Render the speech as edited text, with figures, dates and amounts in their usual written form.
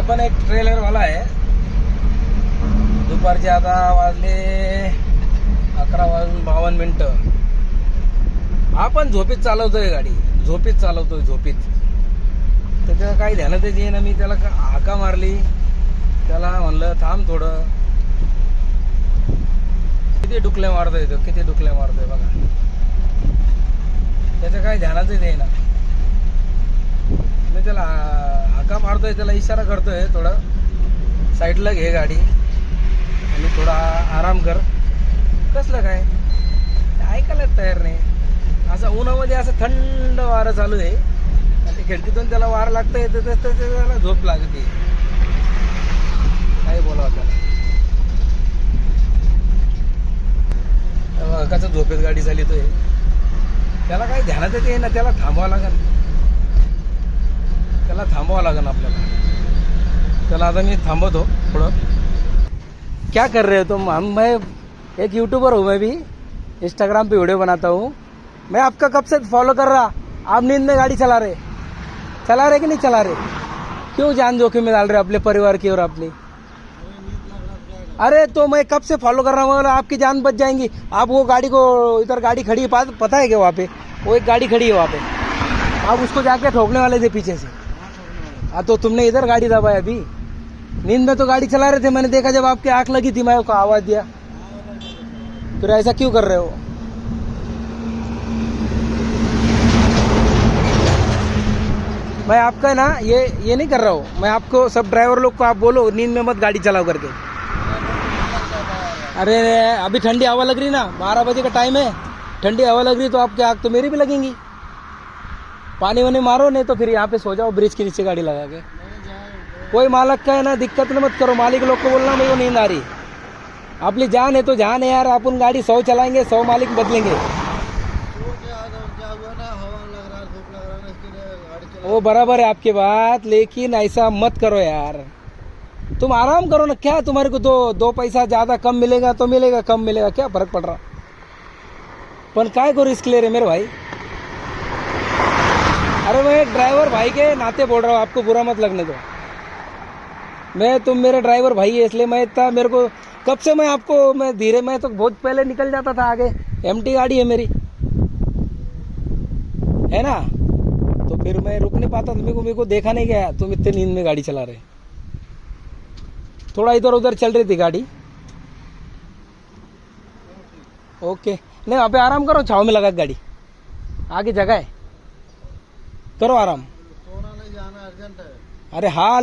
पण एक ट्रेलर वाला आहे. दुपारचे आता वाजले 11:52. आपण झोपेत चालवतोय गाडी, झोपेत चालवतोय, झोपेत. त्याच्या काही ध्यानातच येईना. मी त्याला हाका मारली, त्याला म्हणलं थांब थोडं. किती डुकल्या मारतोय तो, किती डुकल्या मारतोय बघा. त्याच्या काही ध्यानातच येईना. मी त्याला हाका मारतोय, त्याला इशारा करतोय थोडं साईडला घे गाडी आणि थोडा आराम कर. कसलं काय ऐकायला तयार नाही. असं उन्हामध्ये असं थंड वारं चालू आहे आणि खिडकीतून त्याला वारं लागतं येतं, त्याला झोप लागते. काय बोलावं त्याला. कसं झोपेत गाडी चालितोय, त्याला काही ध्यानातच येईना. त्याला थांबवावं लागेल, त्याला थांबवावं लागेल आपल्याला. त्याला आता मी थांबवतो थोडं. क्या कर रहे हो तुम? मैं एक यूट्यूबर हूँ, मैं भी इंस्टाग्राम पे वीडियो बनाता हूँ. मैं आपका कब से फॉलो कर रहा. आप नींद में गाड़ी चला रहे कि नहीं चला रहे? क्यों जान जोखिम में डाल रहे अपने परिवार की और अपनी? अरे तो मैं कब से फॉलो कर रहा हूँ, आपकी जान बच जाएंगी. आप वो गाड़ी को, इधर गाड़ी खड़ी है, पता है क्या वहाँ पे वो एक गाड़ी खड़ी है वहाँ पे, आप उसको जाके ठोकने वाले थे पीछे से. हाँ तो तुमने इधर गाड़ी दबाई अभी. नींद में तो गाड़ी चला रहे थे, मैंने देखा जब आपकी आंख लगी थी, मैं उसको आवाज दिया. फिर ऐसा क्यों कर रहे हो? मैं आपका ना ये नहीं कर रहा हूँ. मैं आपको, सब ड्राइवर लोग को आप बोलो नींद में मत गाड़ी चलाओ करके. अरे अभी ठंडी हवा लग रही ना, 12 बजे का टाइम है, ठंडी हवा लग रही तो आपकी आँख तो मेरी भी लगेंगी. पानी वानी मारो, नहीं तो फिर यहाँ पे सो जाओ ब्रिज के नीचे गाड़ी लगा के. कोई मालक का है ना, दिक्कत मत करो. मालिक लोग को बोलना मेरे को नींद आ रही. आपली जान है तो जान है यार. अपन गाड़ी 100 चलाएंगे, 100 मालिक बदलेंगे. वो बराबर है आपकी बात, लेकिन ऐसा मत करो यार. तुम आराम करो ना. क्या तुम्हारे को दो पैसा ज्यादा कम मिलेगा तो मिलेगा, कम मिलेगा, क्या फर्क पड़ रहा. पण काय को रिस्क ले रहे मेरे भाई. अरे मैं एक ड्राइवर भाई के नाते बोल रहा हूँ, आपको बुरा मत लगने दो. तुम मेरे ड्राइवर भाई है, इसलिए मैं इतना, मेरे को कब से मैं आपको, मैं धीरे, मैं तो बहुत पहले निकल जाता था आगे. एमटी गाड़ी है मेरी, है ना. तो फिर मैं रुक नहीं पाता. मेरे को देखा नहीं गया तुम इतने नींद में गाड़ी चला रहे. थोड़ा इधर उधर चल रही थी गाड़ी. ओके. नहीं अबे आराम करो, छाव में लगा गाड़ी, आगे जगह है, करो आराम. अरे हाँ.